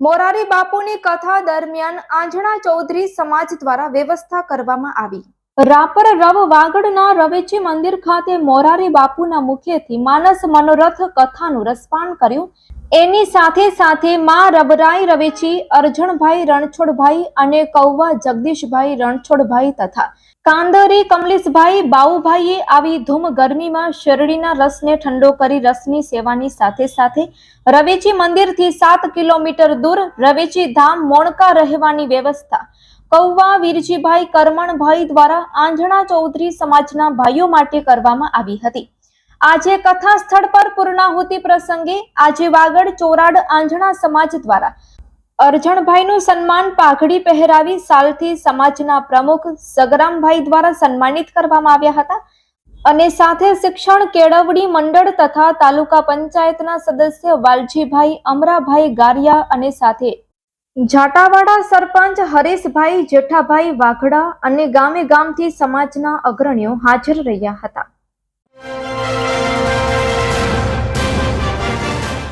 મોરારી બાપુની કથા દરમિયાન આંજણા ચૌધરી સમાજ દ્વારા વ્યવસ્થા કરવામાં આવી। રાપર રવ વાગડના રવેચી મંદિર ખાતે મોરારી બાપુના મુખેથી માનસ મનોરથ કથાનું રસપાન કર્યું। એની સાથે સાથે માં રબરાઈ રવેચી, અરજણભાઈ રણછોડભાઈ અને કૌવા જગદીશભાઈ રણછોડભાઈ તથા કાંદરી કમલેશભાઈ બાઉભાઈએ આવી ધૂમ ગરમીમાં શેરડીના રસને ઠંડો કરી રસની સેવાની સાથે સાથે રવેચી મંદિરથી 7 કિલોમીટર દૂર રવેચી ધામ મોણકા રહેવાની વ્યવસ્થા કૌવા વીરજીભાઈ કરમણભાઈ દ્વારા આંજણા ચૌધરી સમાજના ભાઈઓ માટે કરવામાં આવી હતી। આજે કથા સ્થળ પર પૂર્ણાહુતિ પ્રસંગે આજે વાગડ ચોરાડ આંજણા સમાજ દ્વારા અરજણભાઈનું સન્માન પાઘડી પહેરાવી સાલથી સમાજના પ્રમુખ સગરામભાઈ દ્વારા સન્માનિત કરવામાં આવ્યા હતા અને સાથે શિક્ષણ કેળવણી મંડળ તથા તાલુકા પંચાયતના સદસ્ય વાલજીભાઈ અમરાભાઈ ગારિયા અને સાથે જાટાવાડા સરપંચ હરેશભાઈ જેઠાભાઈ વાઘડા અને ગામે ગામથી સમાજના અગ્રણીઓ હાજર રહ્યા હતા।